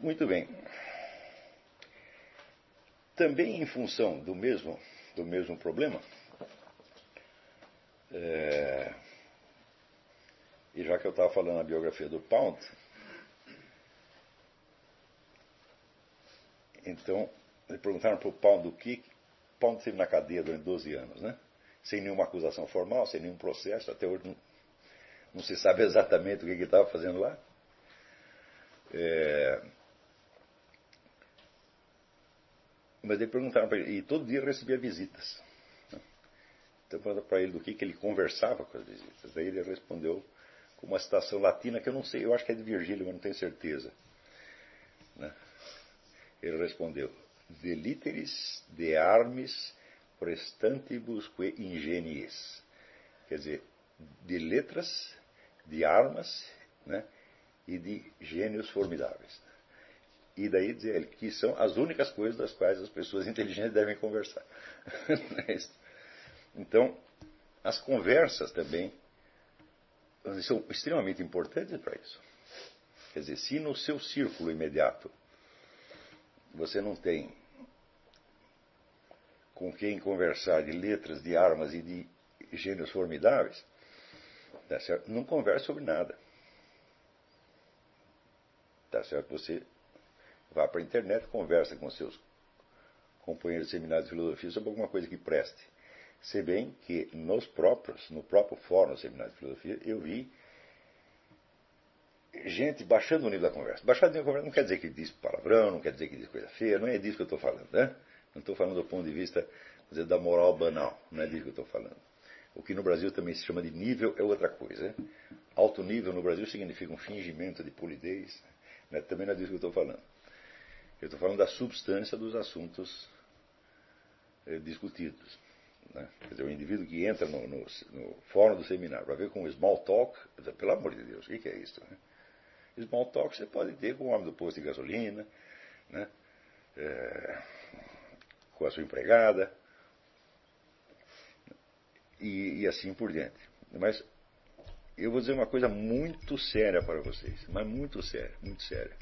Muito bem. Também em função do mesmo problema, e já que eu estava falando a biografia do Pound, então me perguntaram para o Pound o que Pound esteve na cadeia durante 12 anos, né? Sem nenhuma acusação formal, sem nenhum processo, até hoje não se sabe exatamente o que ele estava fazendo lá. Mas eles perguntaram para ele, e todo dia recebia visitas. Então perguntaram para ele do que ele conversava com as visitas. Daí ele respondeu com uma citação latina que eu não sei, eu acho que é de Virgílio, mas não tenho certeza. Ele respondeu: de literis de armis prestantibus que ingenies. Quer dizer, de letras, de armas, né, e de gênios formidáveis. E daí dizer ele que são as únicas coisas das quais as pessoas inteligentes devem conversar. Então, as conversas também são extremamente importantes para isso. Quer dizer, se no seu círculo imediato você não tem com quem conversar de letras, de armas e de gênios formidáveis, tá certo? Não converse sobre nada. Tá certo? Você vá para a internet, conversa com seus companheiros de seminário de filosofia sobre alguma coisa que preste. Se bem que no próprio fórum do seminário de filosofia, eu vi gente baixando o nível da conversa. Baixando o nível da conversa não quer dizer que diz palavrão, não quer dizer que diz coisa feia, não é disso que eu estou falando, né? Não estou falando do ponto de vista dizer, da moral banal, não é disso que eu estou falando. O que no Brasil também se chama de nível é outra coisa. Né? Alto nível no Brasil significa um fingimento de polidez, né? Também não é disso que eu estou falando. Eu estou falando da substância dos assuntos discutidos. Né? Quer dizer, o indivíduo que entra no fórum do seminário para ver com o small talk, pelo amor de Deus, o que é isso? Né? Small talk você pode ter com o homem do posto de gasolina, né? Com a sua empregada, e assim por diante. Mas eu vou dizer uma coisa muito séria para vocês, mas muito séria, muito séria.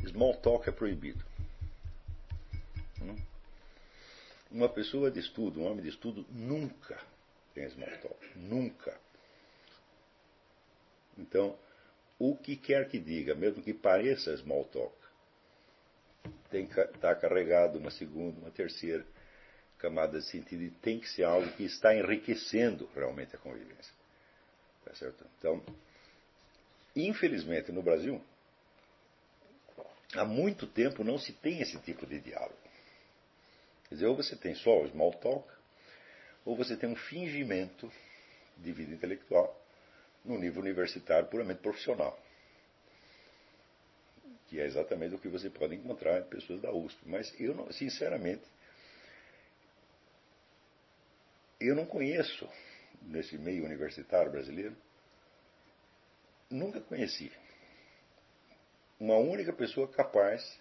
Small talk é proibido. Uma pessoa de estudo, um homem de estudo, nunca tem small talk. Nunca. Então, o que quer que diga, mesmo que pareça small talk, tem que estar carregado uma segunda, uma terceira camada de sentido e tem que ser algo que está enriquecendo realmente a convivência. Tá certo? Então, infelizmente no Brasil, há muito tempo não se tem esse tipo de diálogo. Quer dizer, ou você tem só o small talk, ou você tem um fingimento de vida intelectual no nível universitário puramente profissional. Que é exatamente o que você pode encontrar em pessoas da USP. Mas eu, não, sinceramente, eu não conheço, nesse meio universitário brasileiro, nunca conheci uma única pessoa capaz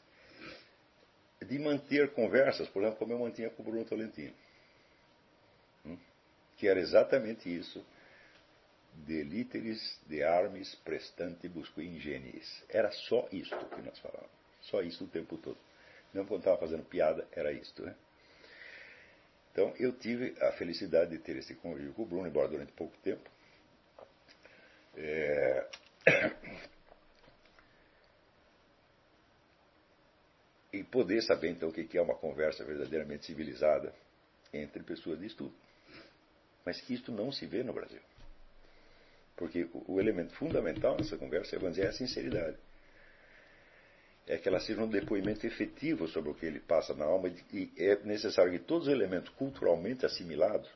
de manter conversas, por exemplo, como eu mantinha com o Bruno Tolentino. Que era exatamente isso. De literis, de armis, prestantibus qui ingeniis. Era só isto que nós falávamos. Só isso o tempo todo. Não quando estava fazendo piada, era isto. Né? Então, eu tive a felicidade de ter esse convívio com o Bruno, embora durante pouco tempo. E poder saber, então, o que é uma conversa verdadeiramente civilizada entre pessoas de estudo. Mas que isto não se vê no Brasil. Porque o elemento fundamental nessa conversa, vamos dizer, é a sinceridade. É que ela seja um depoimento efetivo sobre o que ele passa na alma e é necessário que todos os elementos culturalmente assimilados,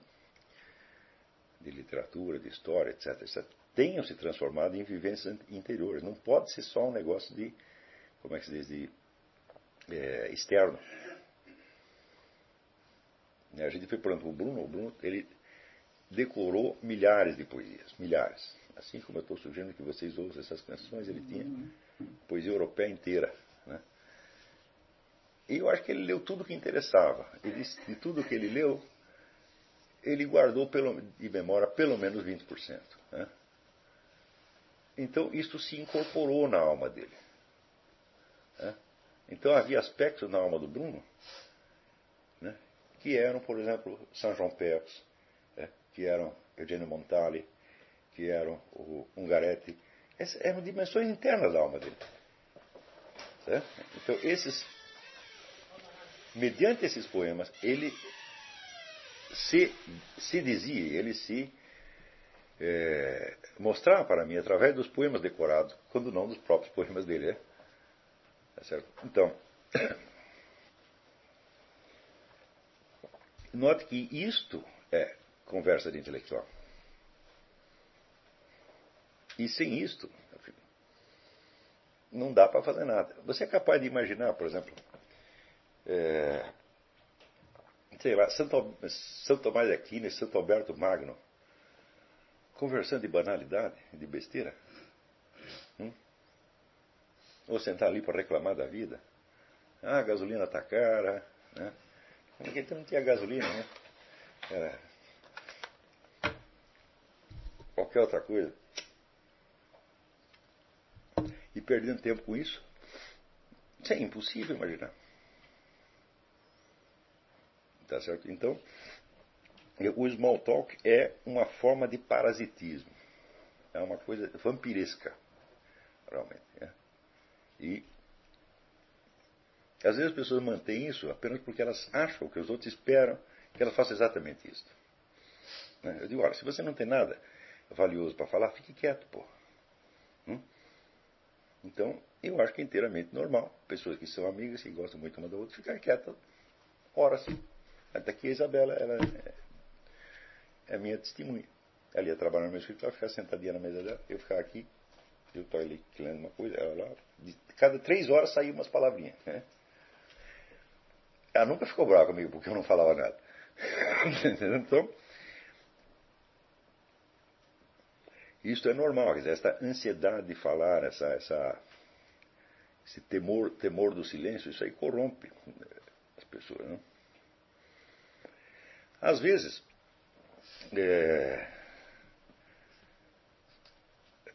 de literatura, de história, etc., tenham se transformado em vivências interiores. Não pode ser só um negócio de, como é que se diz, de externo. A gente foi, por exemplo, o Bruno, ele decorou milhares de poesias, milhares. Assim como eu estou sugerindo que vocês ouçam essas canções, ele tinha poesia europeia inteira. Né? E eu acho que ele leu tudo o que interessava. De tudo que ele leu, ele guardou de memória pelo menos 20%. Né? Então, isso se incorporou na alma dele. Né? Então havia aspectos na alma do Bruno, né, que eram, por exemplo, Saint-Jean-Perse, que eram Eugenio Montale, que eram o Ungaretti. Essas eram dimensões internas da alma dele. Certo? Então, mediante esses poemas, ele se dizia, ele se mostrava para mim através dos poemas decorados, quando não dos próprios poemas dele. Tá certo? Então, note que isto é conversa de intelectual. E sem isto, não dá para fazer nada. Você é capaz de imaginar, por exemplo, sei lá, Santo Tomás de Aquino e Santo Alberto Magno conversando de banalidade, de besteira? Ou sentar ali para reclamar da vida? Ah, a gasolina está cara, né? Porque então não tinha gasolina, né? Era qualquer outra coisa. E perdendo tempo com isso? Isso é impossível imaginar. Tá certo? Então, o small talk é uma forma de parasitismo. É uma coisa vampiresca, realmente. Né? E às vezes as pessoas mantêm isso apenas porque elas acham que os outros esperam que elas façam exatamente isso. Eu digo, olha, se você não tem nada valioso para falar, fique quieto, pô. Então, eu acho que é inteiramente normal. Pessoas que são amigas, que gostam muito uma da outra, ficar quietas horas. Até que a Isabela, ela é minha testemunha. Ela ia trabalhar no meu escritório, ficar sentadinha na mesa dela, eu ficar aqui, eu estou ali lendo uma coisa, ela lá. De cada 3 horas saíam umas palavrinhas. Né? Ela nunca ficou brava comigo porque eu não falava nada. Então, isto é normal, quer dizer, esta ansiedade de falar, esse temor do silêncio, isso aí corrompe as pessoas. Não? Às vezes,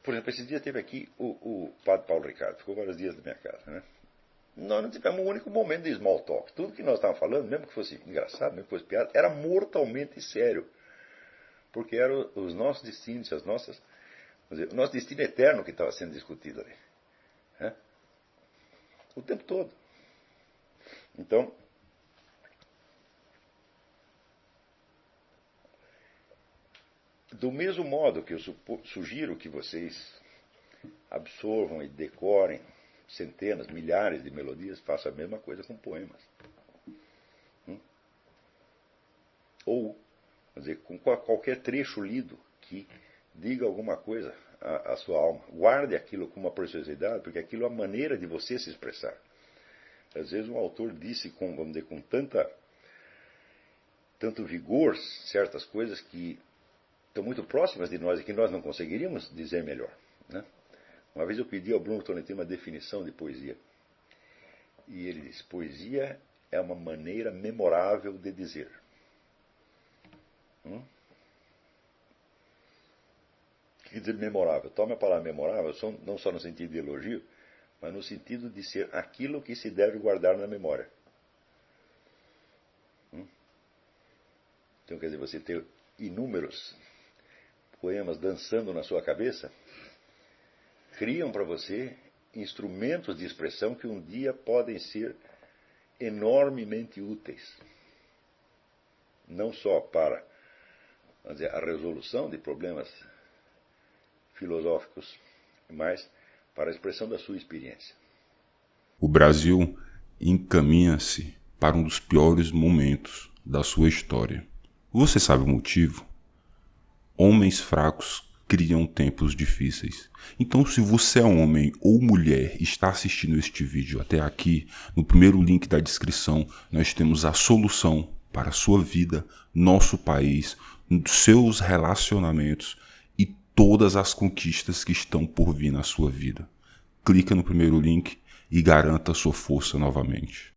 por exemplo, esses dias teve aqui o padre Paulo Ricardo, ficou vários dias na minha casa. Né? Nós não tivemos um único momento de small talk. Tudo que nós estávamos falando, mesmo que fosse engraçado, mesmo que fosse piada, era mortalmente sério. Porque eram os nossos destinos, o nosso destino eterno que estava sendo discutido ali. Né? O tempo todo. Então, do mesmo modo que eu sugiro que vocês absorvam e decorem centenas, milhares de melodias, façam a mesma coisa com poemas. Ou, quer dizer, com qualquer trecho lido que diga alguma coisa à sua alma. Guarde aquilo com uma preciosidade, porque aquilo é a maneira de você se expressar. Às vezes um autor disse com tanto vigor certas coisas que estão muito próximas de nós e que nós não conseguiríamos dizer melhor. Né? Uma vez eu pedi ao Bruno Tolentino uma definição de poesia. E ele disse, poesia é uma maneira memorável de dizer. O que quer dizer memorável? Tome a palavra memorável, não só no sentido de elogio, mas no sentido de ser aquilo que se deve guardar na memória. Então, quer dizer, você ter inúmeros poemas dançando na sua cabeça, criam para você instrumentos de expressão que um dia podem ser enormemente úteis. Não só para, vamos dizer, a resolução de problemas filosóficos, mas para a expressão da sua experiência. O Brasil encaminha-se para um dos piores momentos da sua história. Você sabe o motivo? Homens fracos criam tempos difíceis. Então, se você é homem ou mulher e está assistindo este vídeo até aqui, no primeiro link da descrição, nós temos a solução para a sua vida, nosso país, seus relacionamentos e todas as conquistas que estão por vir na sua vida. Clica no primeiro link e garanta sua força novamente.